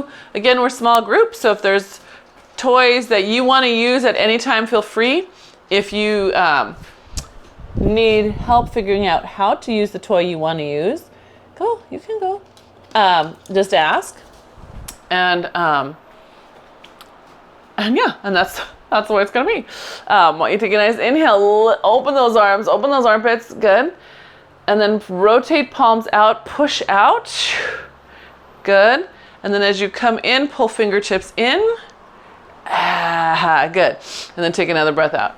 you, again, we're small groups, so if there's toys that you want to use at any time, feel free. If you need help figuring out how to use the toy you want to use, you can go. Just ask. And yeah, and that's the way it's going to be. Want you to take a nice inhale, open those arms, open those armpits, good. And then rotate palms out, push out, good. And then as you come in, pull fingertips in, good. And then take another breath out.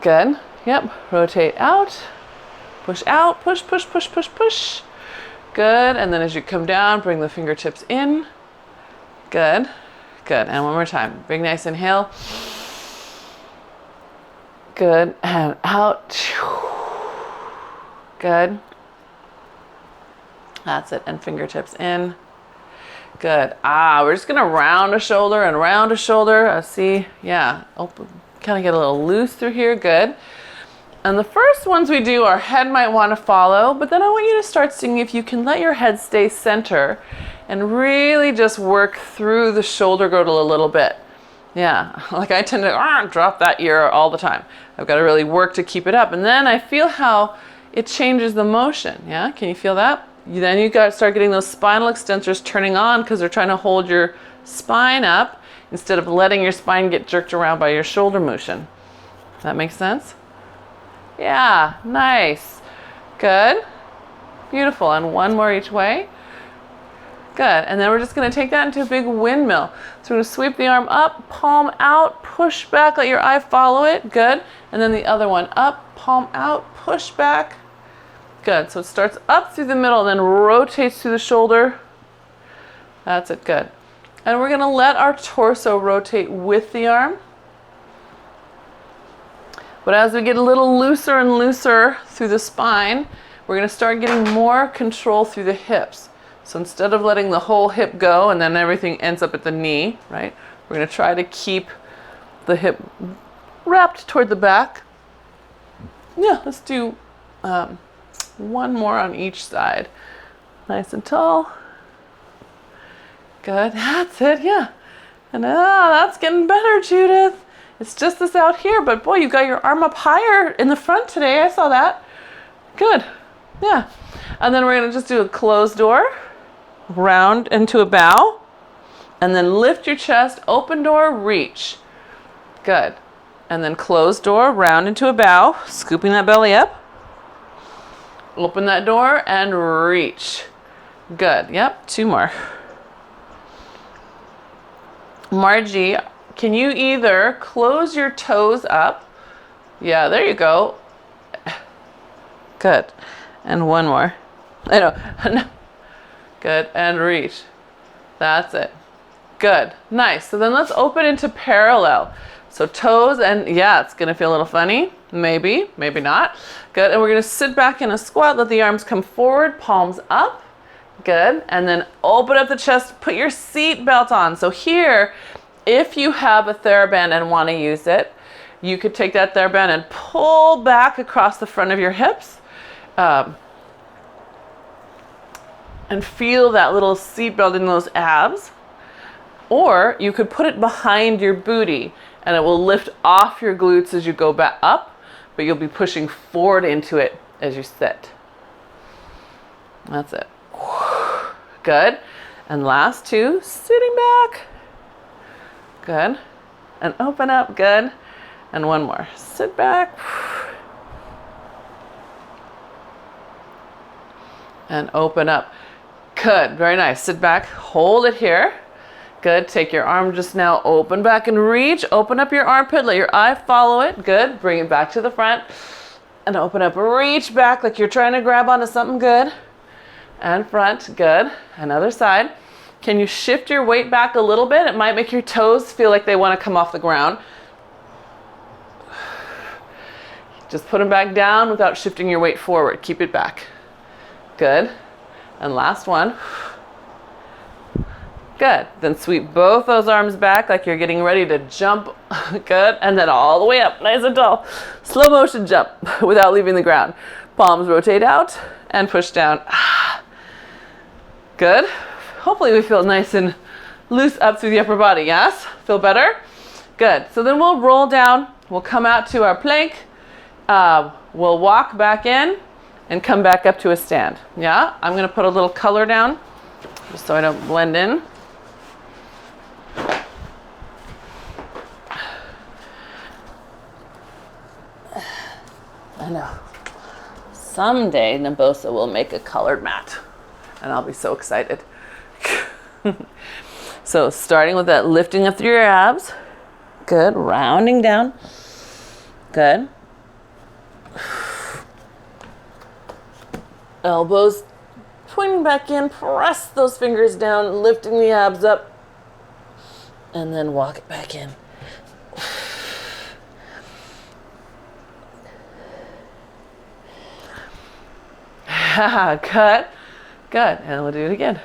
Good, yep, rotate out, push, push, push, push, push. Good, and then as you come down, bring the fingertips in, good. Good, and one more time. Big, nice inhale. Good, and out. Good. That's it, and fingertips in. Good. We're just gonna round a shoulder and round a shoulder. See, yeah, open, kind of get a little loose through here, good. And the first ones we do, our head might wanna follow, but then I want you to start seeing if you can let your head stay center and really just work through the shoulder girdle a little bit. Yeah, like I tend to drop that ear all the time. I've got to really work to keep it up. And then I feel how it changes the motion. Yeah, can you feel that? Then you got to start getting those spinal extensors turning on because they're trying to hold your spine up instead of letting your spine get jerked around by your shoulder motion. Does that make sense? Yeah, nice. Good. Beautiful. And one more each way. Good, and then we're just gonna take that into a big windmill. So we're gonna sweep the arm up, palm out, push back, let your eye follow it, good. And then the other one, up, palm out, push back, good. So it starts up through the middle, then rotates through the shoulder. That's it, good. And we're gonna let our torso rotate with the arm. But as we get a little looser and looser through the spine, we're gonna start getting more control through the hips. So instead of letting the whole hip go and then everything ends up at the knee, right? We're gonna try to keep the hip wrapped toward the back. Yeah, let's do one more on each side. Nice and tall. Good, that's it, yeah. And that's getting better, Judith. It's just this out here, but boy, you got your arm up higher in the front today. I saw that. Good, yeah. And then we're gonna just do a closed door. Round into a bow, and then lift your chest, open door, reach. Good. And then close door, round into a bow, scooping that belly up. Open that door and reach. Good. Yep, two more. Margie, can you either close your toes up? Yeah, there you go. Good. And one more. I know. Good, and reach. That's it. Good, nice. So then let's open into parallel. So toes, and yeah, it's gonna feel a little funny. Maybe, maybe not. Good, and we're gonna sit back in a squat, let the arms come forward, palms up. Good, and then open up the chest, put your seat belt on. So here, if you have a TheraBand and wanna use it, you could take that TheraBand and pull back across the front of your hips. And feel that little seatbelt in those abs. Or you could put it behind your booty and it will lift off your glutes as you go back up, but you'll be pushing forward into it as you sit. That's it. Good. And last two, sitting back. Good. And open up, good. And one more, sit back. And open up. Good, very nice. Sit back, hold it here. Good, take your arm just now, open back and reach. Open up your armpit, let your eye follow it. Good, bring it back to the front. And open up, reach back like you're trying to grab onto something, good. And front, good. Another side. Can you shift your weight back a little bit? It might make your toes feel like they want to come off the ground. Just put them back down without shifting your weight forward. Keep it back. Good. And last one. Good. Then sweep both those arms back like you're getting ready to jump. Good. And then all the way up, nice and tall. Slow motion jump without leaving the ground. Palms rotate out and push down. Good. hopefully we feel nice and loose up through the upper body, yes? Feel better? Good. So then we'll roll down, we'll come out to our plank, we'll walk back in and come back up to a stand. Yeah? I'm gonna put a little color down just so I don't blend in. I know. Someday Nabosa will make a colored mat and I'll be so excited. So starting with that lifting up through your abs. Good. Rounding down. Good. Elbows pointing back in. Press those fingers down, lifting the abs up. And then walk it back in. Cut. Good. And we'll do it again.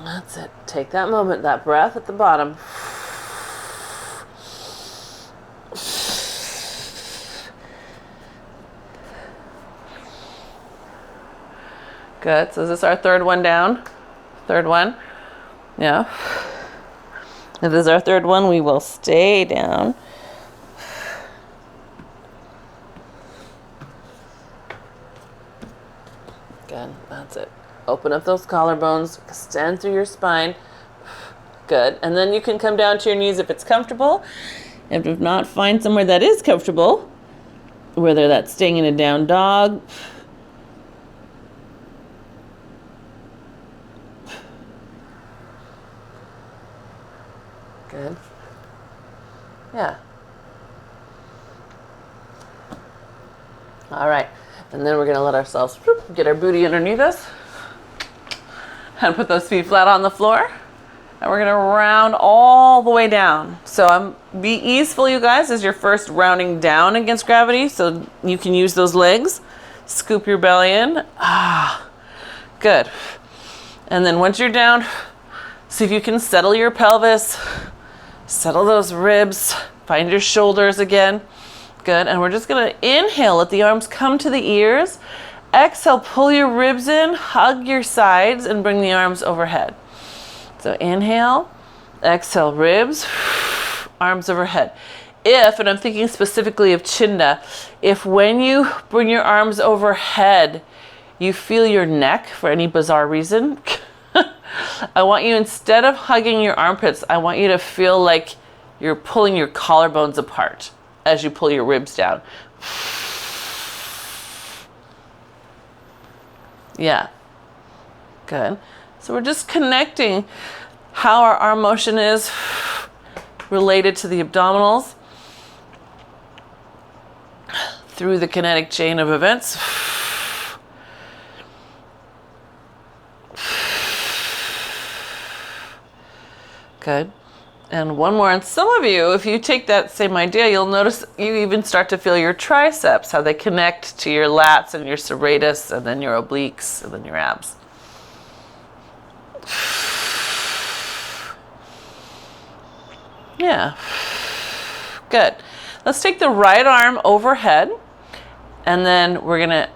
That's it. Take that moment, that breath at the bottom. Good. So is this our third one down? Third one. Yeah. If this is our third one, we will stay down. Good. That's it. Open up those collarbones, extend through your spine. Good. And then you can come down to your knees if it's comfortable. If not, find somewhere that is comfortable, whether that's staying in a down dog. Good. Yeah. All right. And then we're going to let ourselves get our booty underneath us and put those feet flat on the floor. And we're going to round all the way down. So be easeful, you guys, as you're first rounding down against gravity. So you can use those legs. Scoop your belly in. Good. And then once you're down, see if you can settle your pelvis. Settle those ribs. Find your shoulders again. Good. And we're just going to inhale. Let the arms come to the ears. Exhale, pull your ribs in. Hug your sides and bring the arms overhead. So inhale. Exhale, ribs. Arms overhead. And I'm thinking specifically of Chinda, if when you bring your arms overhead, you feel your neck for any bizarre reason, I want you, instead of hugging your armpits, I want you to feel like you're pulling your collarbones apart as you pull your ribs down. Yeah. Good. So we're just connecting how our arm motion is related to the abdominals through the kinetic chain of events. Good. And one more. And some of you, if you take that same idea, you'll notice you even start to feel your triceps, how they connect to your lats and your serratus and then your obliques and then your abs. Yeah. Good. Let's take the right arm overhead and then we're going to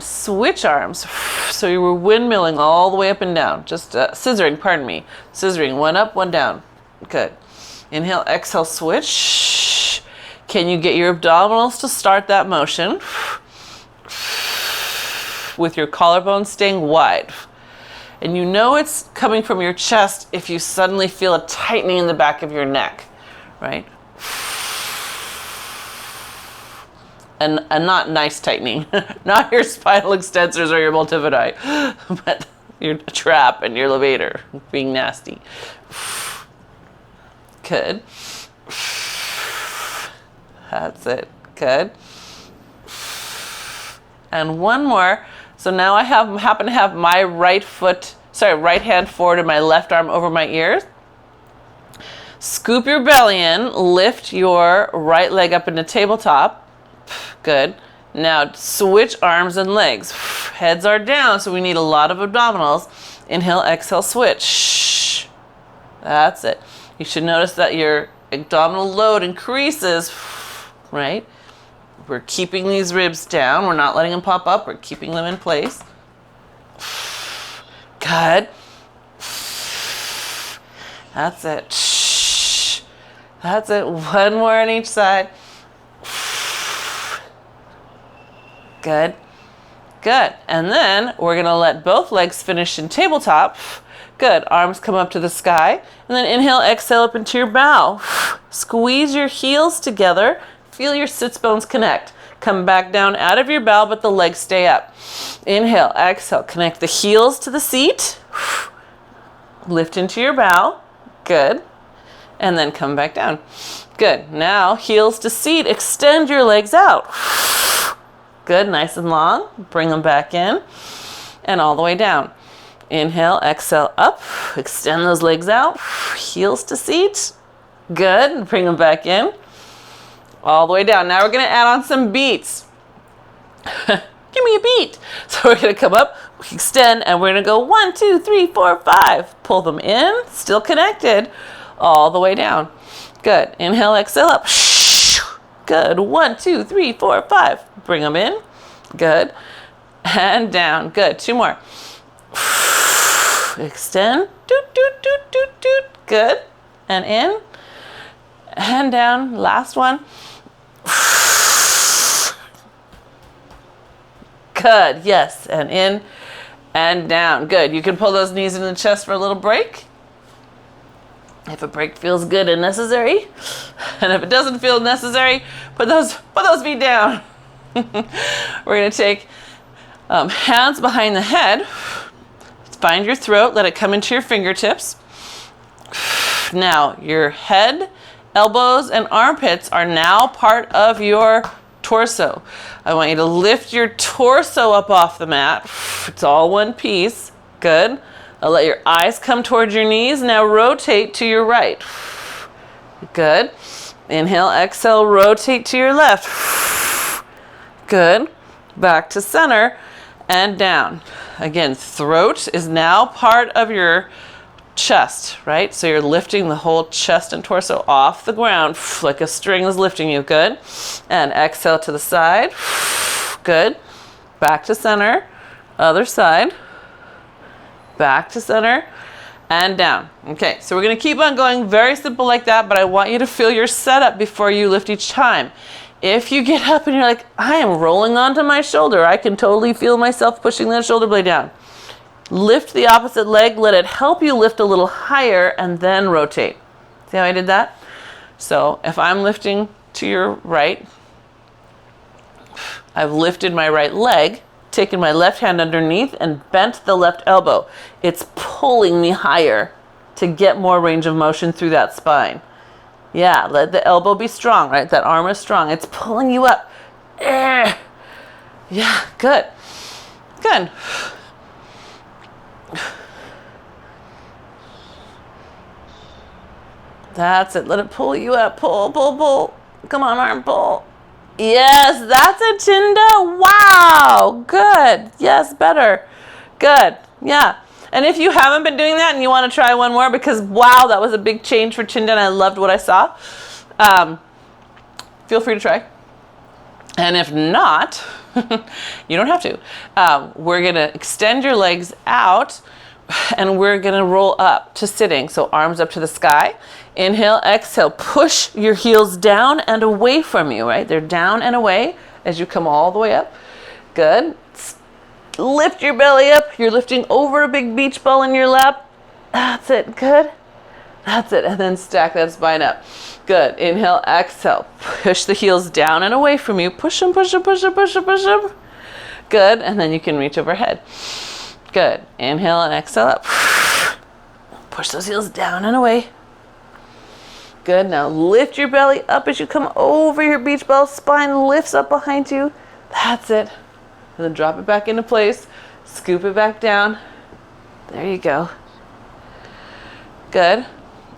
switch arms. So you were windmilling all the way up and down. Just scissoring, pardon me. Scissoring, one up, one down. Good. Inhale, exhale, switch. Can you get your abdominals to start that motion? With your collarbone staying wide. And you know it's coming from your chest if you suddenly feel a tightening in the back of your neck, right? And not nice tightening, not your spinal extensors or your multifidi, but your trap and your levator being nasty. Good. That's it. Good. And one more. So now I happen to have my right hand forward and my left arm over my ears. Scoop your belly in, lift your right leg up into tabletop. Good. Now switch arms and legs. Heads are down, so we need a lot of abdominals. Inhale, exhale, switch. That's it. You should notice that your abdominal load increases, right? We're keeping these ribs down. We're not letting them pop up. We're keeping them in place. Good. That's it. That's it. One more on each side. Good. Good. And then we're going to let both legs finish in tabletop. Good. Arms come up to the sky. And then inhale, exhale up into your bow. Squeeze your heels together. Feel your sits bones connect. Come back down out of your bow, but the legs stay up. Inhale, exhale. Connect the heels to the seat. Lift into your bow. Good. And then come back down. Good. Now, heels to seat. Extend your legs out. Good. Nice and long. Bring them back in. And all the way down. Inhale, exhale, up. Extend those legs out. Heels to seat. Good. Bring them back in. All the way down. Now we're going to add on some beats. Give me a beat. So we're going to come up, extend, and we're going to go 1, 2, 3, 4, 5. Pull them in, still connected, all the way down. Good. Inhale, exhale, up. Good. 1, 2, 3, 4, 5. Bring them in. Good. And down. Good. 2 more. Extend. Doot, doot, doot, doot, doot. Good. And in. And down. Last one. Good. Yes. And in and down. Good. You can pull those knees into the chest for a little break. If a break feels good and necessary. And if it doesn't feel necessary, put those feet down. We're going to take hands behind the head. Find your throat. Let it come into your fingertips. Now, your head, elbows, and armpits are now part of your torso. I want you to lift your torso up off the mat. It's all one piece. Good. I'll let your eyes come towards your knees. Now rotate to your right. Good. Inhale, exhale, rotate to your left. Good. Back to center and down. Again, throat is now part of your chest, right? So you're lifting the whole chest and torso off the ground like a string is lifting you. Good. And exhale to the side. Good. Back to center. Other side. Back to center and down. Okay, so we're going to keep on going very simple like that, but I want you to feel your setup before you lift each time. If you get up and you're like, I am rolling onto my shoulder, I can totally feel myself pushing that shoulder blade down. Lift the opposite leg, let it help you lift a little higher, and then rotate. See how I did that? So if I'm lifting to your right, I've lifted my right leg, taken my left hand underneath, and bent the left elbow. It's pulling me higher to get more range of motion through that spine. Yeah, let the elbow be strong, right? That arm is strong. It's pulling you up. Yeah, good. Good. That's it. Let it pull you up. Pull, pull, pull. Come on, arm, pull. Yes, that's it, Chinda. Wow. Good. Yes, better. Good. Yeah. And if you haven't been doing that and you want to try one more because, wow, that was a big change for Chinda and I loved what I saw, feel free to try. And if not, you don't have to. We're going to extend your legs out and we're going to roll up to sitting. So arms up to the sky. Inhale, exhale. Push your heels down and away from you, right? They're down and away as you come all the way up. Good. Lift your belly up. You're lifting over a big beach ball in your lap. That's it. Good. That's it. And then stack that spine up. Good. Inhale, exhale. Push the heels down and away from you. Push them, push them, push them, push them, push them. Good. And then you can reach overhead. Good. Inhale and exhale up. Push those heels down and away. Good. Now lift your belly up as you come over your beach ball. Spine lifts up behind you. That's it. And then drop it back into place. Scoop it back down. There you go. Good.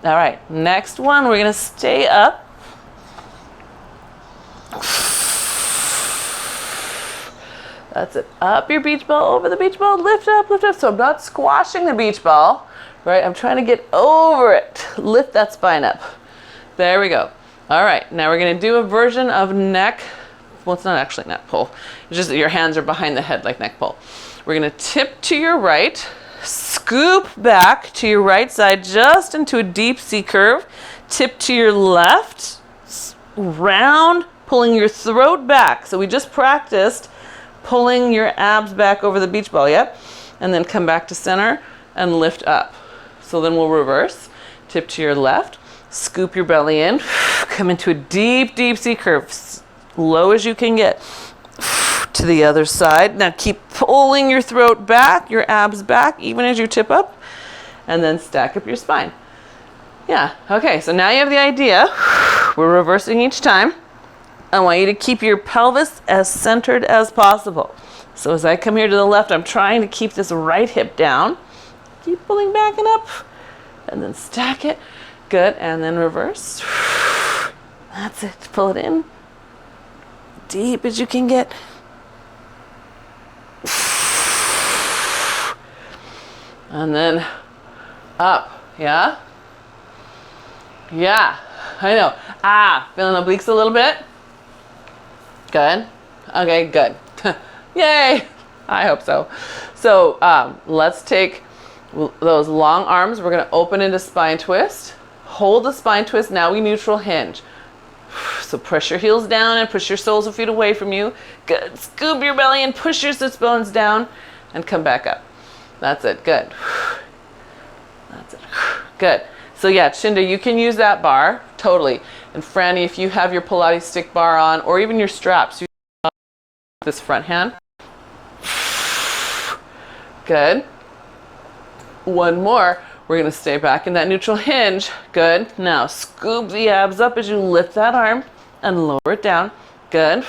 All right. Next one, we're going to stay up. That's it. Up your beach ball, over the beach ball. Lift up, lift up. So I'm not squashing the beach ball. right? I'm trying to get over it. Lift that spine up. There we go. All right, now we're gonna do a version of neck. Well, it's not actually neck pull. It's just that your hands are behind the head like neck pull. We're gonna tip to your right, scoop back to your right side just into a deep C curve. Tip to your left, round, pulling your throat back. So we just practiced pulling your abs back over the beach ball, yep? And then come back to center and lift up. So then we'll reverse. Tip to your left, scoop your belly in, come into a deep, deep C curve, low as you can get. To the other side. Now keep pulling your throat back, your abs back, even as you tip up, and then stack up your spine. Yeah, okay, so now you have the idea. We're reversing each time. I want you to keep your pelvis as centered as possible. So as I come here to the left, I'm trying to keep this right hip down. Keep pulling back and up, and then stack it. Good, and then reverse. That's it, pull it in. Deep as you can get. And then up, yeah? Yeah, I know. Feeling obliques a little bit? Good. Okay, good. Yay! I hope so. So let's take those long arms. We're gonna open into spine twist. Hold the spine twist. Now we neutral hinge. So push your heels down and push your soles of feet away from you. Good. Scoop your belly and push your sits bones down and come back up. That's it. Good. That's it. Good. So yeah, Chinda, you can use that bar. Totally. And Franny, if you have your Pilates stick bar on, or even your straps, you can this front hand. Good. One more. We're going to stay back in that neutral hinge. Good. Now scoop the abs up as you lift that arm and lower it down. Good.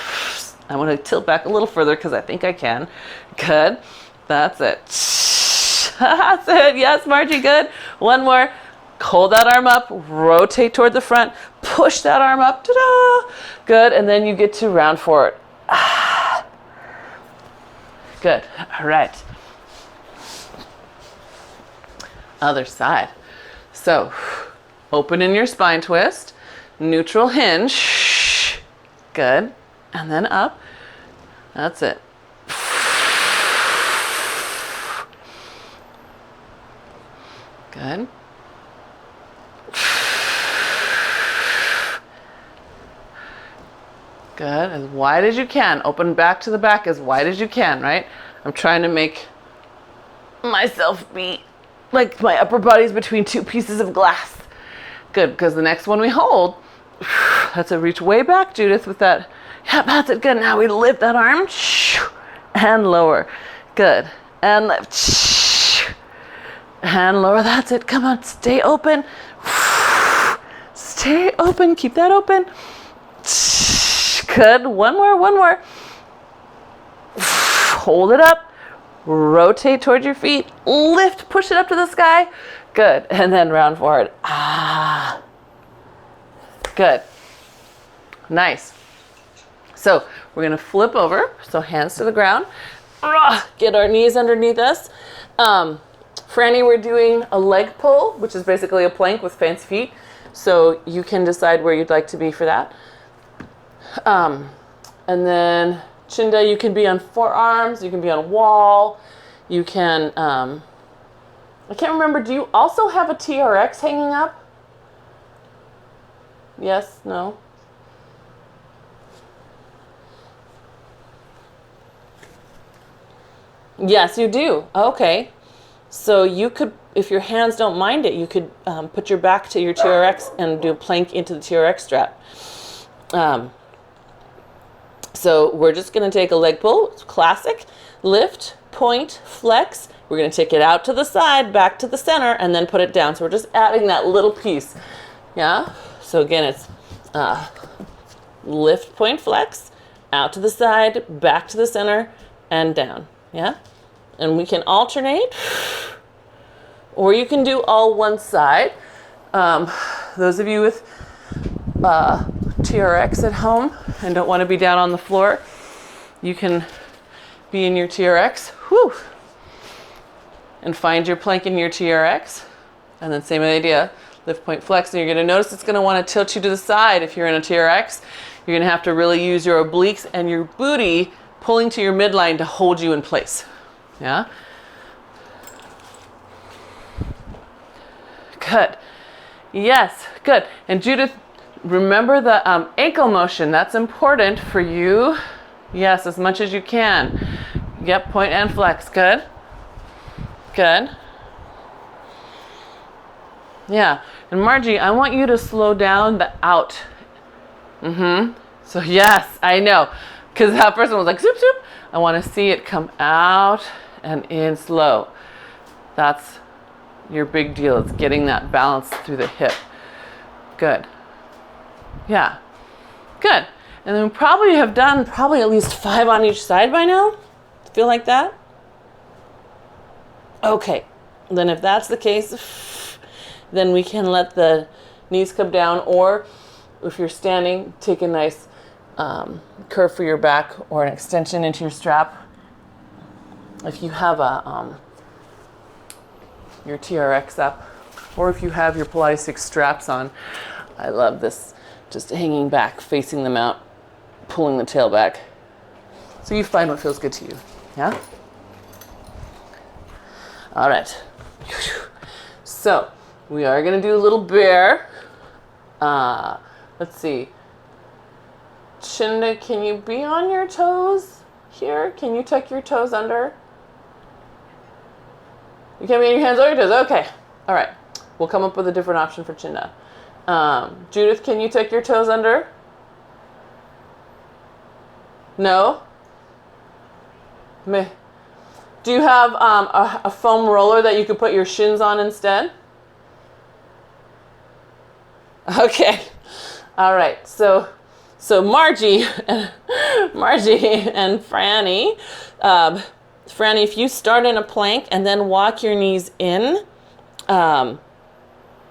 I want to tilt back a little further because I think I can. Good. That's it. That's it. Yes, Margie, good. One more. Hold that arm up. Rotate toward the front. Push that arm up. Ta-da! Good. And then you get to round forward. Good. All right. Other side. So open in your spine twist, neutral hinge. Good. And then up. That's it. Good. Good. As wide as you can. Open back to the back as wide as you can, right? I'm trying to make myself be like my upper body's between two pieces of glass. Good, because the next one we hold, that's a reach way back, Judith, with that. Yeah, that's it. Good. Now we lift that arm and lower. Good. And lift. And lower. That's it. Come on. Stay open. Stay open. Keep that open. Good. One more. One more. Hold it up. Rotate towards your feet. Lift. Push it up to the sky. Good. And then round forward. Good. Nice. So we're going to flip over. So hands to the ground. Get our knees underneath us. Franny, we're doing a leg pull, which is basically a plank with fancy feet. So you can decide where you'd like to be for that. And then Chinda, you can be on forearms. You can be on a wall. You can, I can't remember, do you also have a TRX hanging up? Yes? No? Yes, you do. Okay. So you could, if your hands don't mind it, you could put your back to your TRX and do a plank into the TRX strap. So we're just going to take a leg pull. It's classic. Lift, point, flex. We're going to take it out to the side, back to the center, and then put it down. So we're just adding that little piece. Yeah? So again, it's lift, point, flex, out to the side, back to the center, and down. Yeah? And we can alternate, or you can do all one side. Those of you with TRX at home and don't want to be down on the floor, you can be in your TRX, and find your plank in your TRX. And then same idea, lift, point, flex. And you're gonna notice it's gonna wanna tilt you to the side if you're in a TRX. You're gonna have to really use your obliques and your booty pulling to your midline to hold you in place. Yeah? Good. Yes, good. And Judith, remember the ankle motion. That's important for you. Yes, as much as you can. Yep, point and flex. Good. Good. Yeah. And Margie, I want you to slow down the out. So yes, I know. Because that person was like, zoop, zoop. I want to see it come out and in slow. That's your big deal. It's getting that balance through the hip. Good. Yeah. Good. And then we probably have done at least 5 on each side by now. Feel like that? Okay. Then if that's the case, then we can let the knees come down, or if you're standing, take a nice curve for your back or an extension into your strap. If you have your TRX up, or if you have your Pilates 6 straps on. I love this, just hanging back, facing them out, pulling the tail back. So you find what feels good to you, yeah? All right. So we are gonna do a little bear. Let's see. Chinda, can you be on your toes here? Can you tuck your toes under? You can't be on your hands or your toes. Okay. All right. We'll come up with a different option for Chinda. Judith, can you tuck your toes under? No? Do you have a foam roller that you could put your shins on instead? Okay. All right. So Margie and Franny, Franny, if you start in a plank and then walk your knees in, you're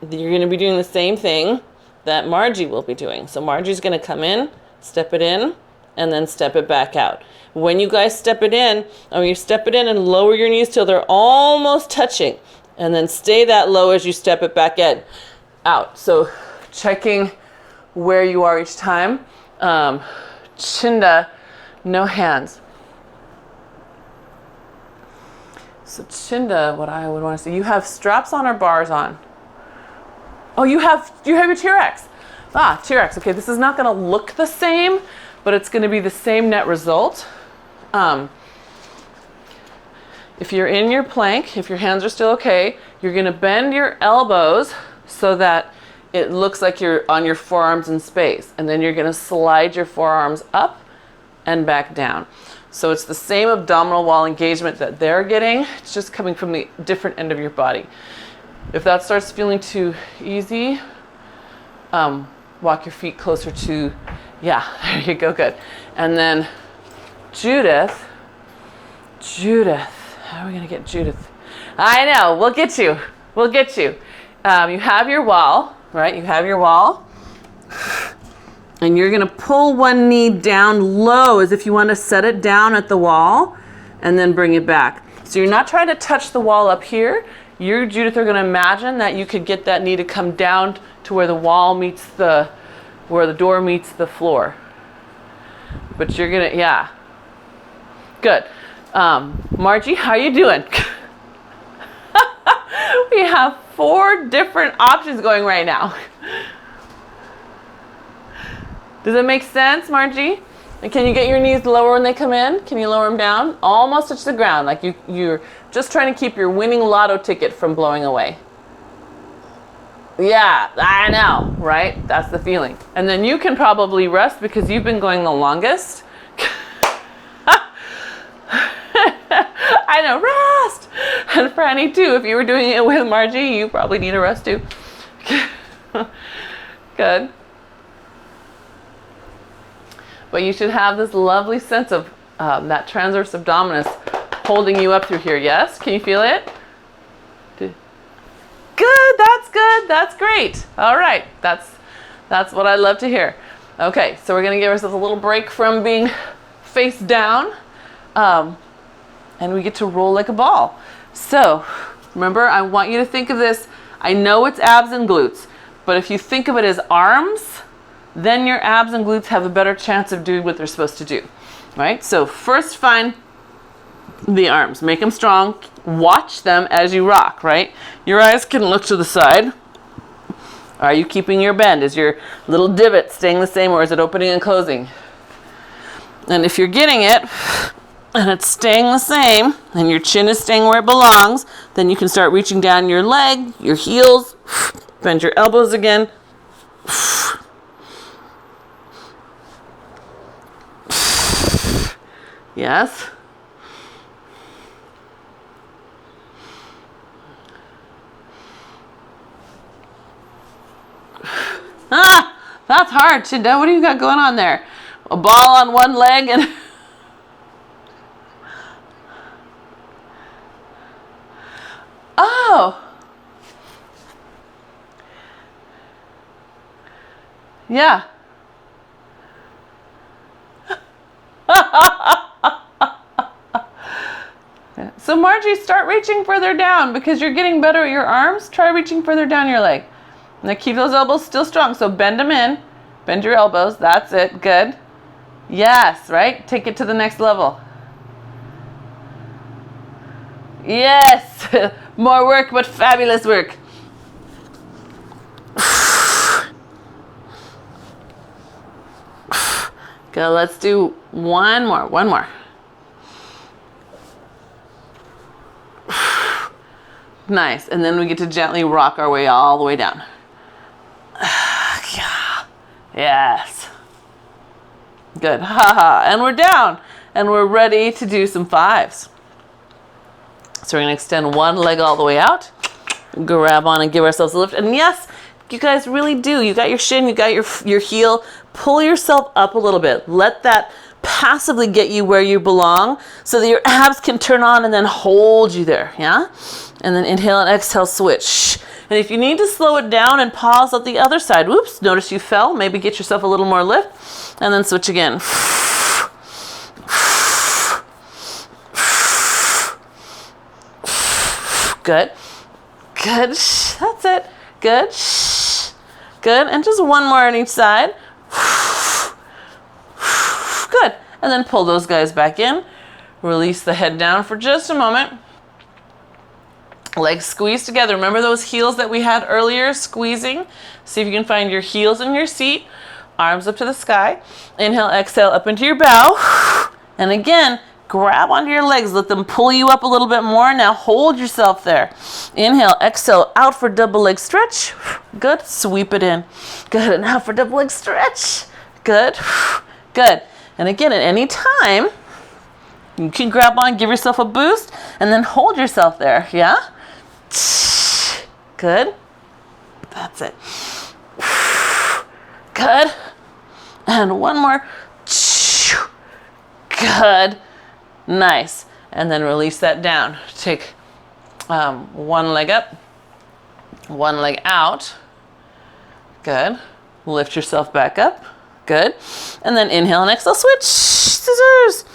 going to be doing the same thing that Margie will be doing. So Margie's going to come in, step it in, and then step it back out. When you guys step it in, you step it in and lower your knees till they're almost touching, and then stay that low as you step it back in, out. So checking where you are each time. Chinda, no hands. So Chinda, what I would want to see, you have straps on or bars on? Oh, you have your TRX. TRX. Okay, this is not going to look the same, but it's going to be the same net result. If you're in your plank, if your hands are still okay, you're going to bend your elbows so that it looks like you're on your forearms in space. And then you're going to slide your forearms up and back down. So it's the same abdominal wall engagement that they're getting. It's just coming from the different end of your body. If that starts feeling too easy, walk your feet closer to, yeah, there you go, good. And then Judith, how are we gonna get Judith? I know, we'll get you. You have your wall, right? You have your wall. And you're gonna pull one knee down low as if you wanna set it down at the wall and then bring it back. So you're not trying to touch the wall up here. You, Judith, are gonna imagine that you could get that knee to come down to where the wall meets where the door meets the floor. But you're gonna, yeah. Good. Margie, how you doing? We have 4 different options going right now. Does it make sense, Margie? And can you get your knees lower when they come in? Can you lower them down? Almost touch the ground, like you're just trying to keep your winning lotto ticket from blowing away. Yeah, I know, right? That's the feeling. And then you can probably rest because you've been going the longest. I know, rest! And Franny too, if you were doing it with Margie, you probably need a rest too. Good. But you should have this lovely sense of that transverse abdominis holding you up through here. Yes? Can you feel it? Good. That's great. All right. That's what I love to hear. Okay. So we're going to give ourselves a little break from being face down. And we get to roll like a ball. So remember, I want you to think of this I know it's abs and glutes, but if you think of it as arms, then your abs and glutes have a better chance of doing what they're supposed to do, right? So first find the arms, make them strong, watch them as you rock, right? Your eyes can look to the side. Are you keeping your bend? Is your little divot staying the same, or is it opening and closing? And if you're getting it, and it's staying the same, and your chin is staying where it belongs, then you can start reaching down your leg, your heels, bend your elbows again. Yes. Ah, that's hard, Chinda. What do you got going on there? A ball on one leg and... Oh. Yeah. So Margie, start reaching further down because you're getting better at your arms. Try reaching further down your leg. Now keep those elbows still strong. So bend them in. Bend your elbows. That's it. Good. Yes, right? Take it to the next level. Yes. More work, but fabulous work. Good. Let's do one more. One more. Nice. And then we get to gently rock our way all the way down. Yes. Good. Haha. And we're down. And we're ready to do some fives. So we're going to extend one leg all the way out. Grab on and give ourselves a lift. And yes, you guys really do. You got your shin, you got your heel. Pull yourself up a little bit. Let that passively get you where you belong so that your abs can turn on and then hold you there. Yeah? And then inhale and exhale, switch. And if you need to slow it down and pause at the other side, whoops, notice you fell, maybe get yourself a little more lift, and then switch again. Good. Good. That's it. Good. Good. And just one more on each side. Good. And then pull those guys back in. Release the head down for just a moment. Legs squeeze together. Remember those heels that we had earlier, squeezing? See if you can find your heels in your seat. Arms up to the sky. Inhale, exhale, up into your bow. And again, grab onto your legs. Let them pull you up a little bit more. Now hold yourself there. Inhale, exhale, out for double leg stretch. Good. Sweep it in. Good. And out for double leg stretch. Good. Good. And again, at any time, you can grab on, give yourself a boost, and then hold yourself there. Yeah? Good. That's it. Good. And one more. Good. Nice. And then release that down. Take one leg up, one leg out. Good. Lift yourself back up. Good. And then inhale and exhale, switch. Scissors.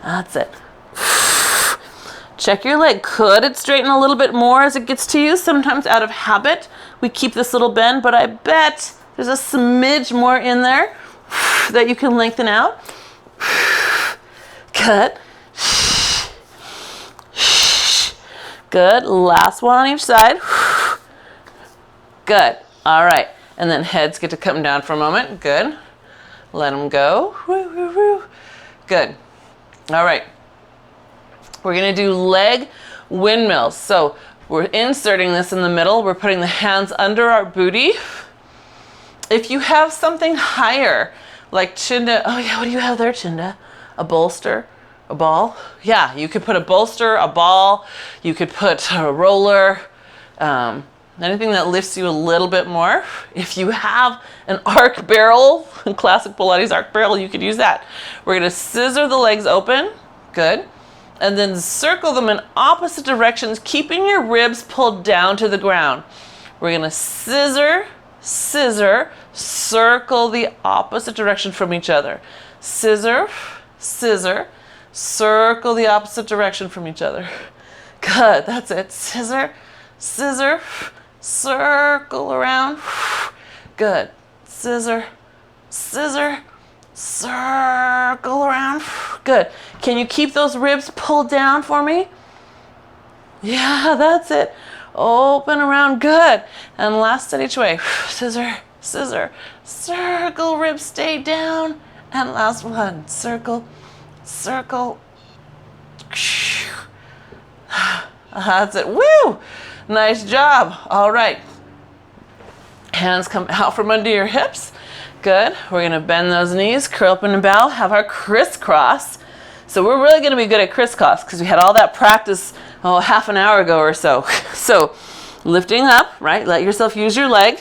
That's it. Check your leg. Could it straighten a little bit more as it gets to you? Sometimes out of habit, we keep this little bend, but I bet there's a smidge more in there that you can lengthen out. Good. Good. Last one on each side. Good. All right. And then heads get to come down for a moment. Good. Let them go. Good. All right. We're going to do leg windmills. So we're inserting this in the middle. We're putting the hands under our booty. If you have something higher, like Chinda, oh yeah, what do you have there, Chinda? A bolster? A ball? Yeah, you could put a bolster, a ball. You could put a roller. Anything that lifts you a little bit more. If you have an arc barrel, classic Pilates arc barrel, you could use that. We're going to scissor the legs open. Good. And then circle them in opposite directions, keeping your ribs pulled down to the ground. We're going to scissor, scissor, circle the opposite direction from each other. scissor, scissor, circle the opposite direction from each other. Good, that's it. Scissor, scissor, circle around. Good. Scissor, scissor, circle around. Good. Can you keep those ribs pulled down for me? Yeah, that's it. Open around. Good. And last set each way. Scissor, scissor, circle, ribs stay down. And last one. Circle, circle. That's it. Woo! Nice job. All right. Hands come out from under your hips. Good. We're going to bend those knees, curl up in a bow, have our crisscross. So we're really going to be good at crisscross because we had all that practice half an hour ago or so. So lifting up, right? Let yourself use your leg.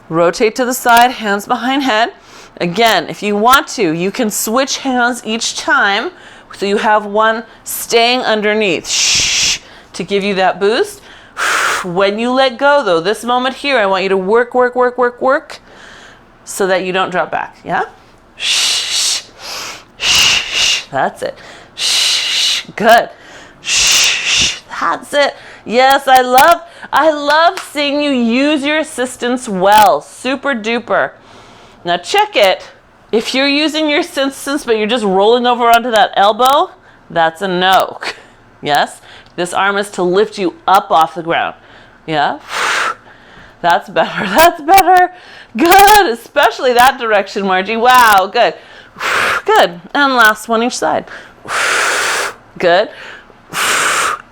Rotate to the side, hands behind head. Again, if you want to, you can switch hands each time so you have one staying underneath. Shh, to give you that boost. When you let go though, this moment here, I want you to work, work, work, work, work so that you don't drop back. Yeah? Shh, shh, that's it. Shh, good. Shh, that's it. Yes, I love seeing you use your assistance well. Super duper. Now check it. If you're using your assistance but you're just rolling over onto that elbow, that's a no. Yes? This arm is to lift you up off the ground. Yeah? That's better. That's better. Good. Especially that direction, Margie. Wow. Good. Good. And last one each side. Good.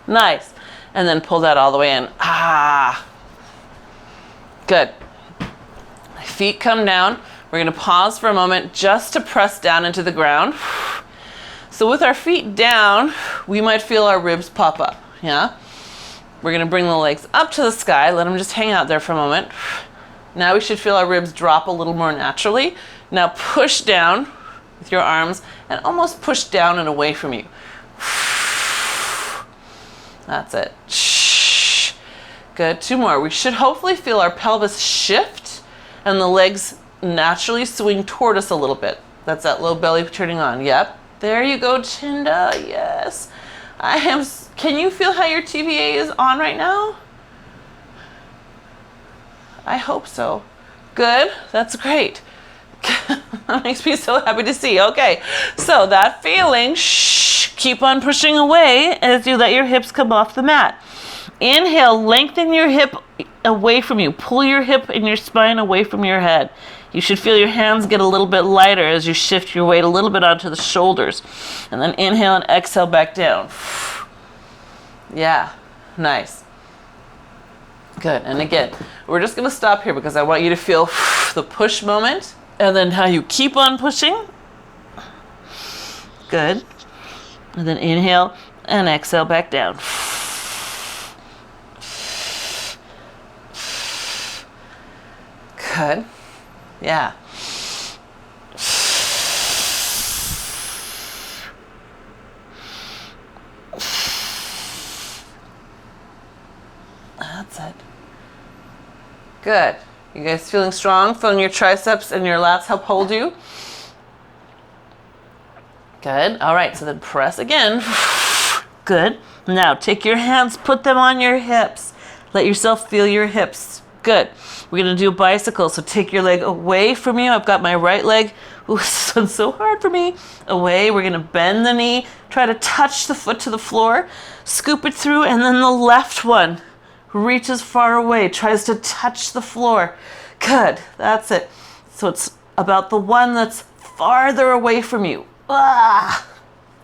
Nice. And then pull that all the way in. Ah. Good. Feet come down. We're going to pause for a moment just to press down into the ground. So with our feet down, we might feel our ribs pop up. Yeah? We're going to bring the legs up to the sky. Let them just hang out there for a moment. Now we should feel our ribs drop a little more naturally. Now push down with your arms and almost push down and away from you. That's it. Good. Two more. We should hopefully feel our pelvis shift and the legs naturally swing toward us a little bit. That's that low belly turning on. Yep. There you go, Chinda. Yes. Can you feel how your TVA is on right now? I hope so. Good. That's great. That makes me so happy to see. Okay. So that feeling, keep on pushing away as you let your hips come off the mat. Inhale, lengthen your hip away from you. Pull your hip and your spine away from your head. You should feel your hands get a little bit lighter as you shift your weight a little bit onto the shoulders. And then inhale and exhale back down. Yeah, nice. Good. And again, we're just going to stop here because I want you to feel the push moment and then how you keep on pushing. Good. And then inhale and exhale back down. Good. Yeah. That's it. Good. You guys feeling strong? Feeling your triceps and your lats help hold you? Good. All right. So then press again. Good. Now take your hands, put them on your hips. Let yourself feel your hips. Good. We're going to do a bicycle. So take your leg away from you. I've got my right leg. Ooh, this one's so hard for me. Away. We're going to bend the knee. Try to touch the foot to the floor. Scoop it through. And then the left one reaches far away. Tries to touch the floor. Good. That's it. So it's about the one that's farther away from you. Ah,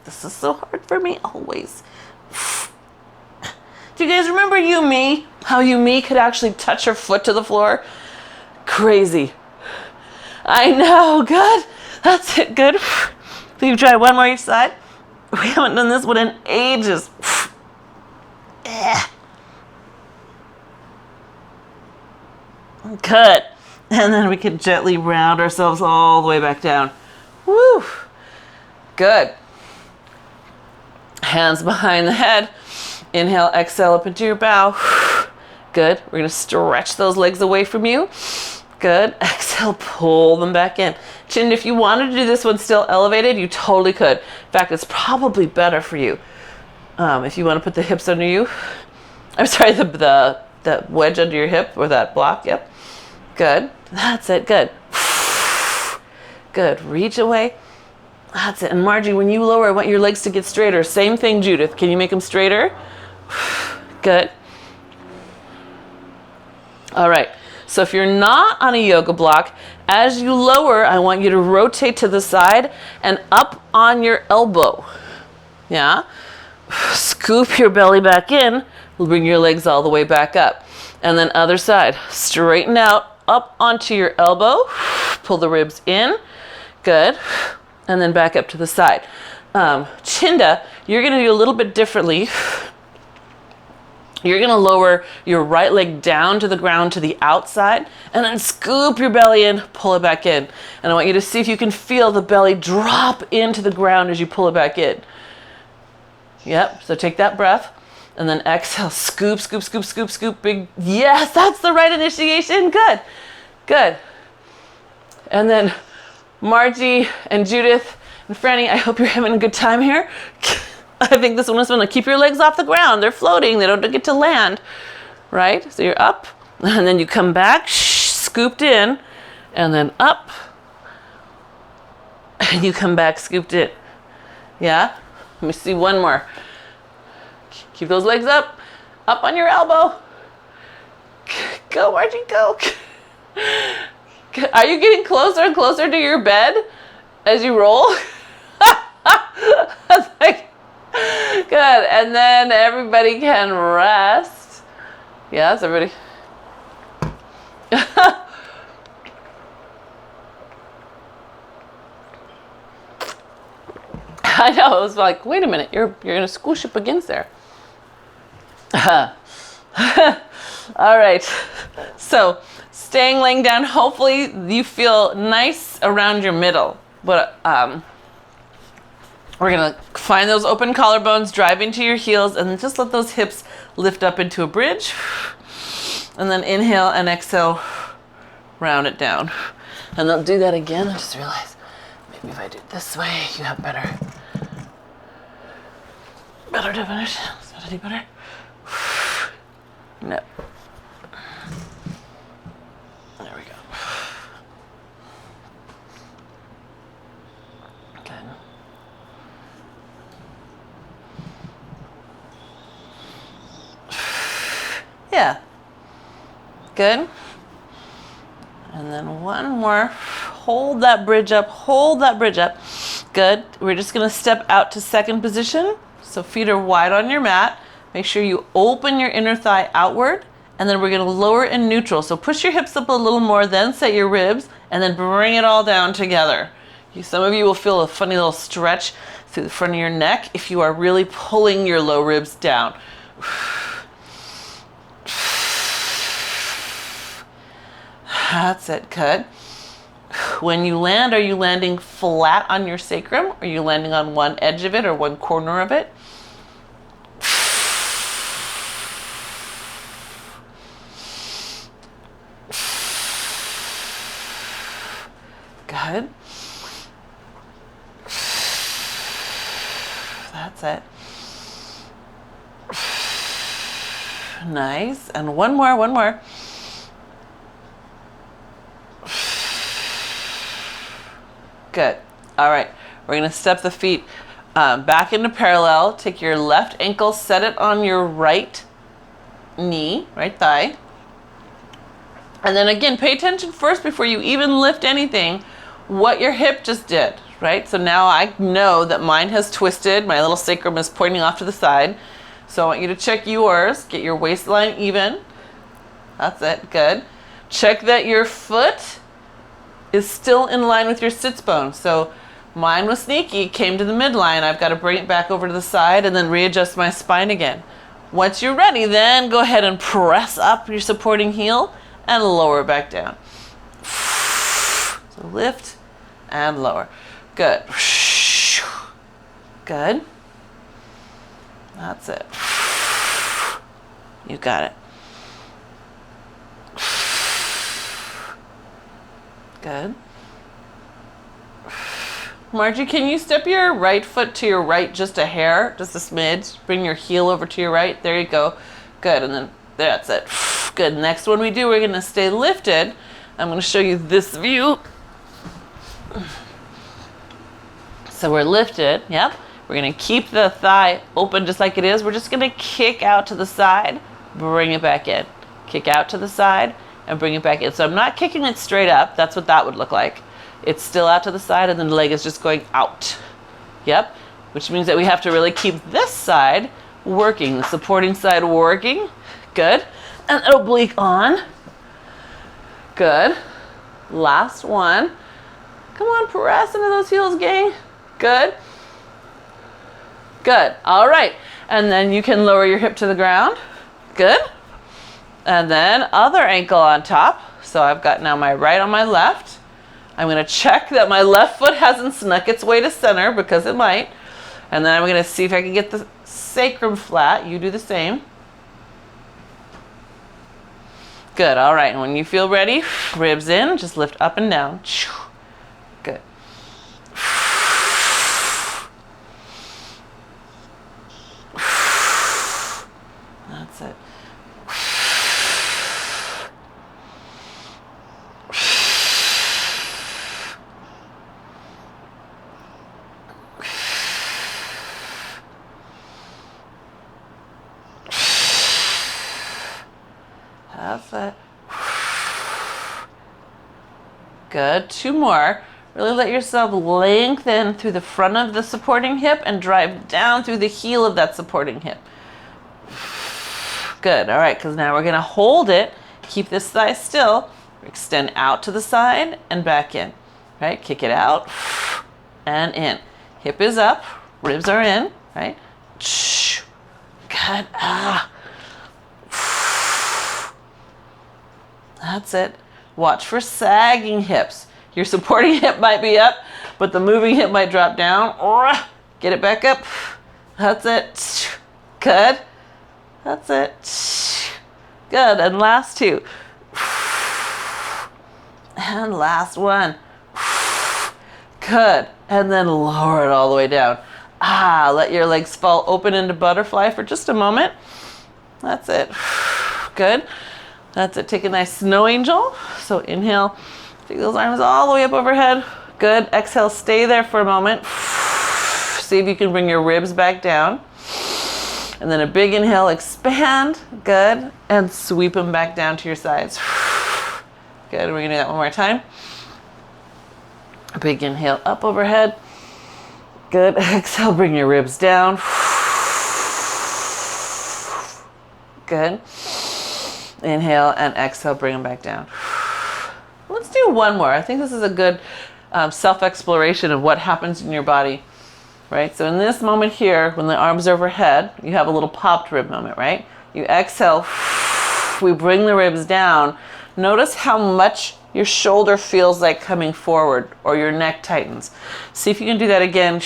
this is so hard for me always. Do you guys remember Yumi? How Yumi could actually touch her foot to the floor? Crazy. I know. Good. That's it. Good. So you try one more each side. We haven't done this one in ages. Good. And then we can gently round ourselves all the way back down. Woo. Good. Hands behind the head. Inhale, exhale up into your bow. Good. We're going to stretch those legs away from you. Good. Exhale, pull them back in. Chin, if you wanted to do this one still elevated, you totally could. In fact, it's probably better for you. If you want to put the hips under you. I'm sorry, the wedge under your hip or that block. Yep. Good. That's it. Good. Good. Reach away. That's it. And Margie, when you lower, I want your legs to get straighter. Same thing, Judith. Can you make them straighter? Good. All right. So if you're not on a yoga block, as you lower, I want you to rotate to the side and up on your elbow. Yeah? Scoop your belly back in. Bring your legs all the way back up. And then other side. Straighten out, up onto your elbow. Pull the ribs in. Good. And then back up to the side. Chinda, you're going to do a little bit differently. You're going to lower your right leg down to the ground to the outside and then scoop your belly in, pull it back in. And I want you to see if you can feel the belly drop into the ground as you pull it back in. Yep, so take that breath and then exhale, scoop, scoop, scoop, scoop, scoop, big. Yes, that's the right initiation. Good, good. And then Margie and Judith and Franny, I hope you're having a good time here. I think this one is going to keep your legs off the ground. They're floating. They don't get to land, right? So you're up, and then you come back, scooped in, and then up, and you come back, scooped in. Yeah? Let me see one more. Keep those legs up on your elbow. Go, Margie, go. Are you getting closer and closer to your bed as you roll? That's like, good. And then everybody can rest. Yes, everybody. I know, it was like, wait a minute, you're gonna squish up against there. All right. So staying laying down, hopefully you feel nice around your middle. But we're gonna find those open collarbones, drive into your heels, and then just let those hips lift up into a bridge. And then inhale and exhale, round it down. And they'll do that again. I just realized maybe if I do it this way, you have better definition. Is that any better? No. There we go. Good. Yeah. Good. And then one more. Hold that bridge up. Hold that bridge up. Good. We're just going to step out to second position. So feet are wide on your mat. Make sure you open your inner thigh outward. And then we're going to lower in neutral. So push your hips up a little more, then set your ribs, and then bring it all down together. Some of you will feel a funny little stretch through the front of your neck if you are really pulling your low ribs down. That's it, good. When you land, are you landing flat on your sacrum? Or are you landing on one edge of it or one corner of it? Good. That's it. Nice. And one more. Good. All right. We're going to step the feet back into parallel. Take your left ankle, set it on your right knee, right thigh. And then again, pay attention first before you even lift anything, what your hip just did, right? So now I know that mine has twisted. My little sacrum is pointing off to the side. So I want you to check yours. Get your waistline even. That's it. Good. Check that your foot is still in line with your sits bone. So mine was sneaky, came to the midline. I've got to bring it back over to the side and then readjust my spine again. Once you're ready, then go ahead and press up your supporting heel and lower back down. So lift and lower. Good. Good. That's it. You got it. Good. Margie, can you step your right foot to your right just a hair, just a smidge? Bring your heel over to your right. There you go. Good. And then that's it. Good. Next one we do, we're going to stay lifted. I'm going to show you this view. So we're lifted. Yep. We're going to keep the thigh open just like it is. We're just going to kick out to the side, bring it back in. Kick out to the side and bring it back in. So I'm not kicking it straight up. That's what that would look like. It's still out to the side and then the leg is just going out. Yep. Which means that we have to really keep this side working, the supporting side working. Good. And oblique on. Good. Last one. Come on, press into those heels, gang. Good. Good. All right. And then you can lower your hip to the ground. Good. And then other ankle on top. So I've got now my right on my left. I'm going to check that my left foot hasn't snuck its way to center because it might. And then I'm going to see if I can get the sacrum flat. You do the same. Good. All right. And when you feel ready, ribs in, just lift up and down. Good. That's it. That's it. Good. Two more. Really let yourself lengthen through the front of the supporting hip and drive down through the heel of that supporting hip. Good. All right, because now we're going to hold it. Keep this thigh still. Extend out to the side and back in. Right? Kick it out and in. Hip is up. Ribs are in. Right? Good. That's it. Watch for sagging hips. Your supporting hip might be up, but the moving hip might drop down. Get it back up. That's it. Good. That's it. Good. And last two. And last one. Good. And then lower it all the way down. Let your legs fall open into butterfly for just a moment. That's it. Good. That's it. Take a nice snow angel. So inhale, take those arms all the way up overhead. Good. Exhale, stay there for a moment. See if you can bring your ribs back down. And then a big inhale, expand. Good. And sweep them back down to your sides. Good. We're going to do that one more time. A big inhale up overhead. Good. Exhale, bring your ribs down. Good. Inhale and exhale, bring them back down. Let's do one more. I think this is a good self-exploration of what happens in your body, right? So in this moment here, when the arms are overhead, you have a little popped rib moment, right? You exhale, we bring the ribs down. Notice how much your shoulder feels like coming forward or your neck tightens. See if you can do that again.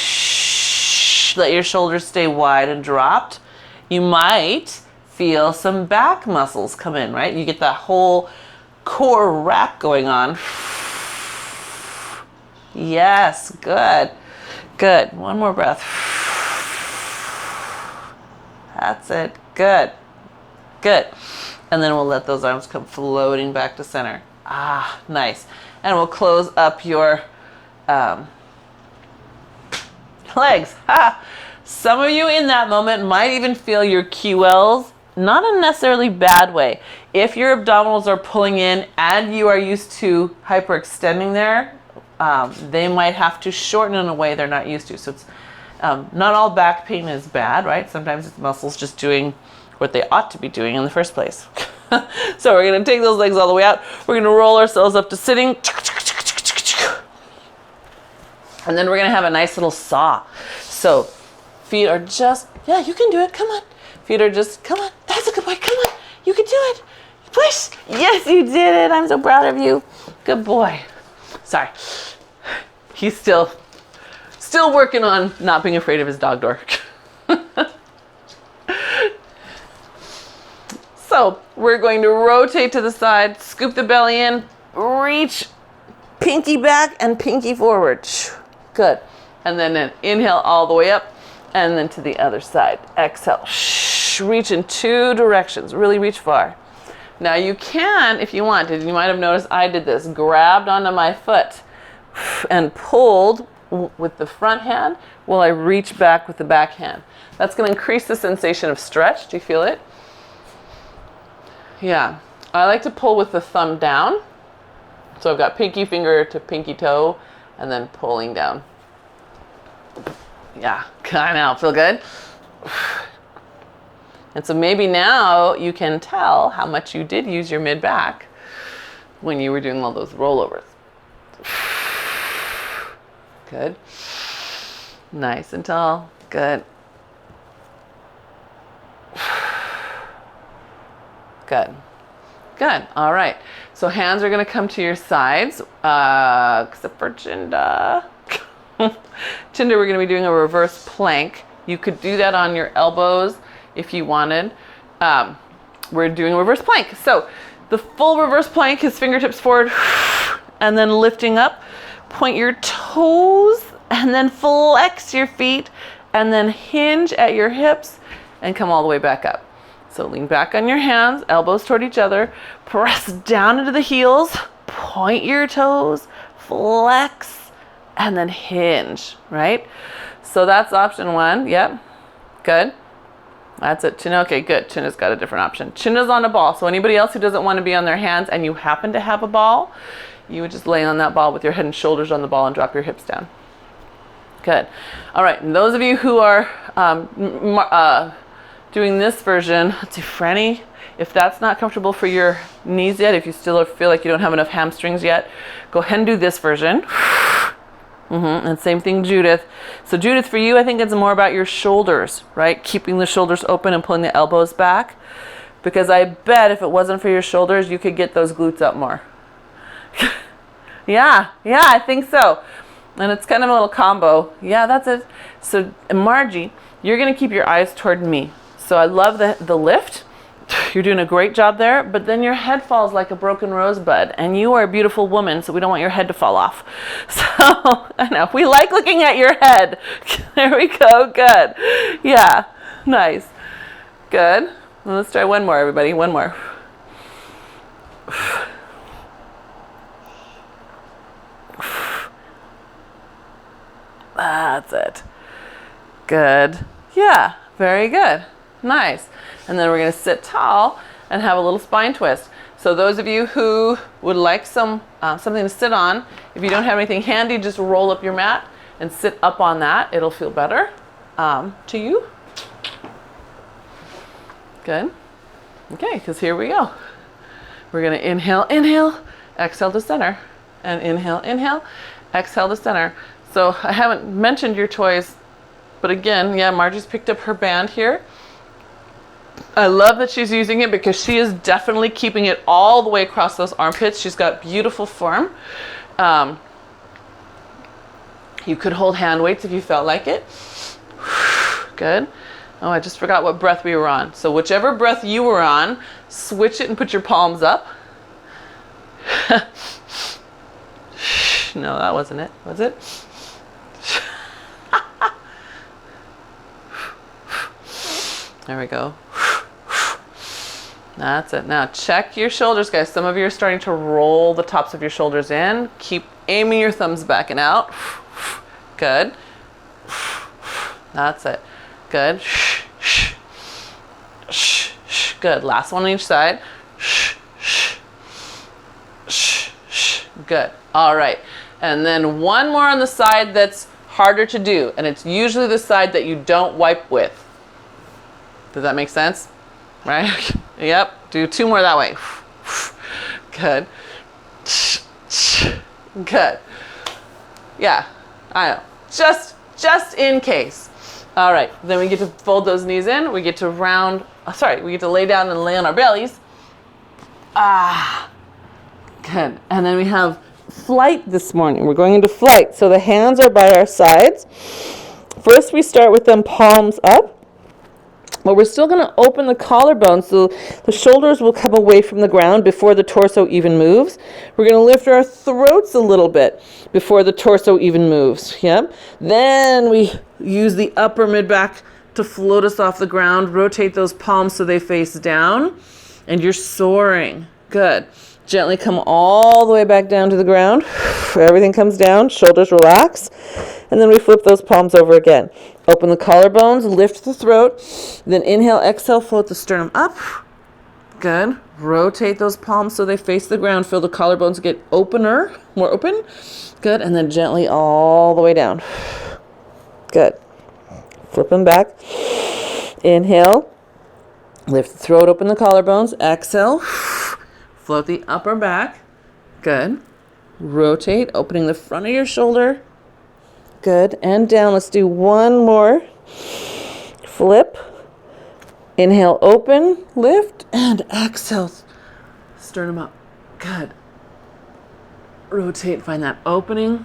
Let your shoulders stay wide and dropped. You might feel some back muscles come in, right? You get that whole core wrap going on. Yes, good. Good. One more breath. That's it. Good. Good. And then we'll let those arms come floating back to center. Nice. And we'll close up your legs. Some of you in that moment might even feel your QLs, not in a necessarily bad way. If your abdominals are pulling in and you are used to hyperextending there, they might have to shorten in a way they're not used to. So it's not all back pain is bad, right? Sometimes it's muscles just doing what they ought to be doing in the first place. So we're going to take those legs all the way out. We're going to roll ourselves up to sitting. And then we're going to have a nice little saw. So feet are just, yeah, you can do it. Come on. Feet are just, come on. That's a good boy. Come on. You can do it. Push. Yes, you did it. I'm so proud of you. Good boy. Sorry. He's still working on not being afraid of his dog door. So we're going to rotate to the side, scoop the belly in, reach, pinky back and pinky forward. Good. And then inhale all the way up and then to the other side. Exhale. Reach in 2 directions. Really reach far. Now you can, if you want, you might have noticed I did this, grabbed onto my foot and pulled with the front hand while I reach back with the back hand. That's going to increase the sensation of stretch. Do you feel it? Yeah. I like to pull with the thumb down. So I've got pinky finger to pinky toe and then pulling down. Yeah, kind of feel good. And so maybe now you can tell how much you did use your mid back when you were doing all those rollovers. Good. Nice and tall. Good. Good. Good. All right. So hands are going to come to your sides, except for Chinda. Chinda, we're going to be doing a reverse plank. You could do that on your elbows if you wanted. We're doing a reverse plank. So the full reverse plank is fingertips forward and then lifting up. Point your toes and then flex your feet and then hinge at your hips and come all the way back up. So lean back on your hands, elbows toward each other, press down into the heels, point your toes, flex, and then hinge, right? So that's option 1. Yep. Good. That's it. Chin. Okay, good. Chinna's got a different option. Chinna's on a ball. So anybody else who doesn't want to be on their hands and you happen to have a ball, you would just lay on that ball with your head and shoulders on the ball and drop your hips down. Good. All right. And those of you who are doing this version, let's see, Franny, if that's not comfortable for your knees yet, if you still feel like you don't have enough hamstrings yet, go ahead and do this version. And same thing, Judith. So Judith, for you, I think it's more about your shoulders, right? Keeping the shoulders open and pulling the elbows back. Because I bet if it wasn't for your shoulders, you could get those glutes up more. Yeah, I think so. And it's kind of a little combo. Yeah, that's it. So Margie, you're going to keep your eyes toward me. So I love the lift. You're doing a great job there, but then your head falls like a broken rosebud, and you are a beautiful woman, so we don't want your head to fall off. So, I know, we like looking at your head. There we go, good. Yeah, nice. Good. Well, let's try one more, everybody, one more. That's it. Good. Yeah, very good. Nice. And then we're going to sit tall and have a little spine twist. So those of you who would like something to sit on, if you don't have anything handy, just roll up your mat and sit up on that. It'll feel better to you. Good. Okay, because here we go. We're going to inhale, exhale to center. And inhale, exhale to center. So I haven't mentioned your toys, but again, yeah, Margie's picked up her band here. I love that she's using it because she is definitely keeping it all the way across those armpits. She's got beautiful form. You could hold hand weights if you felt like it. Good. Oh, I just forgot what breath we were on. So whichever breath you were on, switch it and put your palms up. No, that wasn't it. Was it? There we go. That's it. Now check your shoulders, guys. Some of you are starting to roll the tops of your shoulders in. Keep aiming your thumbs back and out. Good. That's it. Good. Good. Last one on each side. Good. All right. And then one more on the side that's harder to do. And it's usually the side that you don't wipe with. Does that make sense? Right? Yep. Do 2 more that way. Good. Good. Yeah. I know. Just in case. All right. Then we get to fold those knees in. We get to we get to lay down and lay on our bellies. Good. And then we have flight this morning. We're going into flight. So the hands are by our sides. First, we start with them palms up. But we're still going to open the collarbone so the shoulders will come away from the ground before the torso even moves. We're going to lift our throats a little bit before the torso even moves. Yep. Then we use the upper mid-back to float us off the ground. Rotate those palms so they face down. And you're soaring. Good. Gently come all the way back down to the ground. Everything comes down, shoulders relax. And then we flip those palms over again. Open the collarbones, lift the throat. Then inhale, exhale, float the sternum up. Good. Rotate those palms so they face the ground. Feel the collarbones get opener, more open. Good. And then gently all the way down. Good. Flip them back. Inhale. Lift the throat, open the collarbones. Exhale. Float the upper back. Good. Rotate, opening the front of your shoulder. Good. And down. Let's do one more. Flip. Inhale, open, lift, and exhale. Sternum up. Good. Rotate, find that opening.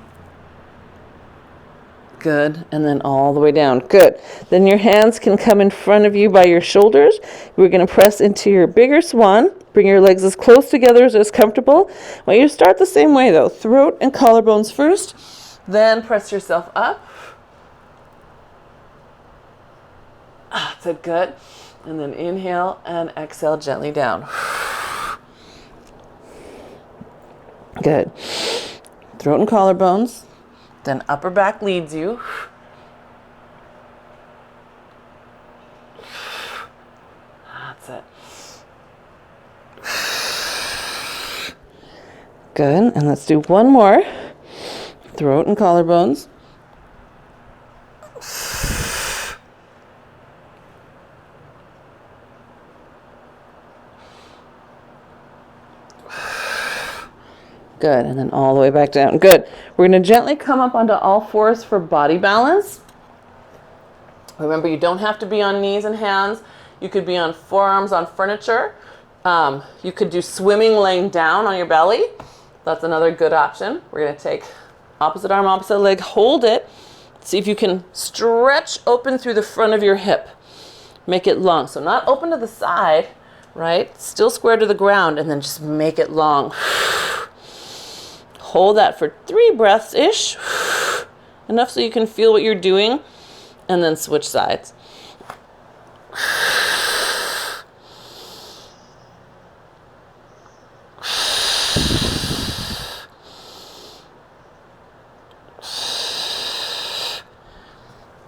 Good. And then all the way down. Good. Then your hands can come in front of you by your shoulders. We're going to press into your bigger swan. Bring your legs as close together as comfortable. Well, you start the same way though. Throat and collarbones first. Then press yourself up. That's it. Good. And then inhale and exhale gently down. Good. Throat and collarbones. Then upper back leads you. That's it. Good. And let's do one more. Throat and collarbones. Good. And then all the way back down. Good. We're going to gently come up onto all fours for body balance. Remember, you don't have to be on knees and hands. You could be on forearms on furniture. You could do swimming laying down on your belly. That's another good option. We're going to take opposite arm, opposite leg. Hold it. See if you can stretch open through the front of your hip. Make it long. So not open to the side, right? Still square to the ground, and then just make it long. Hold that for 3 breaths-ish. Enough so you can feel what you're doing. And then switch sides.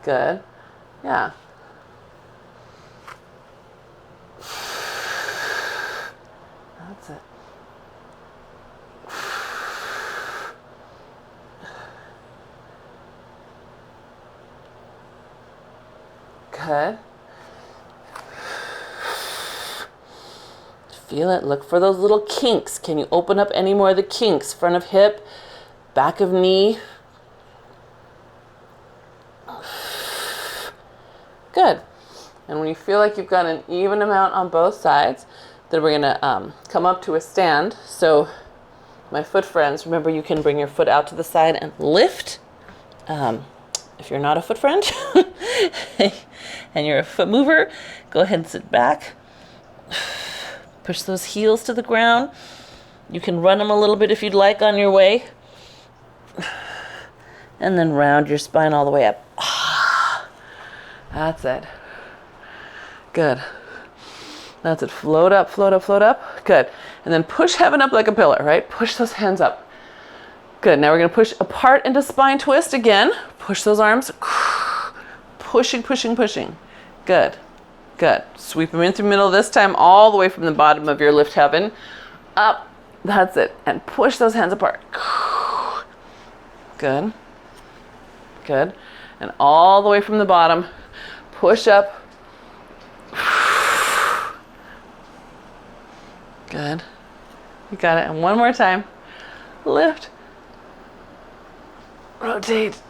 Good. Yeah. That's it. Good. Feel it. Look for those little kinks. Can you open up any more of the kinks? Front of hip, back of knee. Good. And when you feel like you've got an even amount on both sides, then we're going to come up to a stand. So my foot friends, remember you can bring your foot out to the side and lift. If you're not a foot friend and you're a foot mover, go ahead and sit back. Push those heels to the ground. You can run them a little bit if you'd like on your way. And then round your spine all the way up. That's it. Good. That's it. Float up, float up, float up. Good. And then push heaven up like a pillar, right? Push those hands up. Good. Now we're going to push apart into spine twist again. Push those arms. Pushing, pushing, pushing. Good. Good. Sweep them in through the middle this time, all the way from the bottom of your lift heaven. Up. That's it. And push those hands apart. Good. Good. And all the way from the bottom, push up. Good. You got it. And one more time. Lift. Rotate.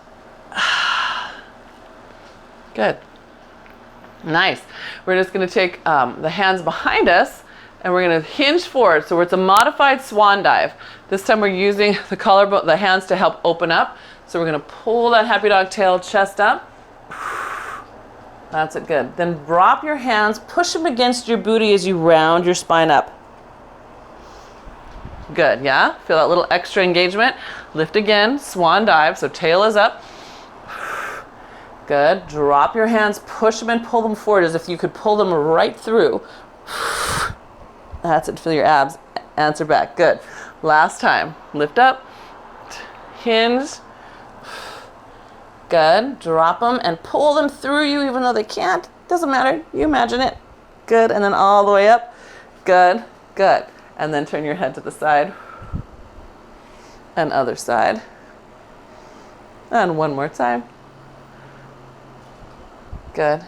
Good. Nice. We're just going to take the hands behind us and we're going to hinge forward. So it's a modified swan dive. This time we're using the collarbone, the hands to help open up. So we're going to pull that happy dog tail, chest up. That's it, good. Then drop your hands, push them against your booty as you round your spine up. Good, yeah? Feel that little extra engagement. Lift again, swan dive, so tail is up. Good, drop your hands, push them and pull them forward as if you could pull them right through. That's it, feel your abs answer back, good. Last time, lift up, hinge. Good, drop them and pull them through you even though they can't. Doesn't matter, you imagine it. Good, and then all the way up. Good, good. And then turn your head to the side. And other side. And one more time. Good,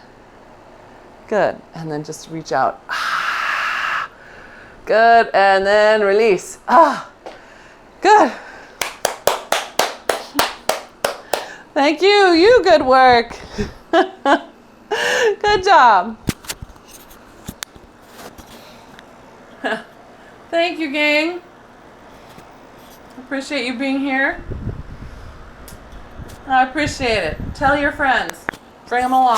good. And then just reach out. Good, and then release. Good. Thank you, you good work. Good job. Thank you, gang. Appreciate you being here. I appreciate it. Tell your friends. Bring them along.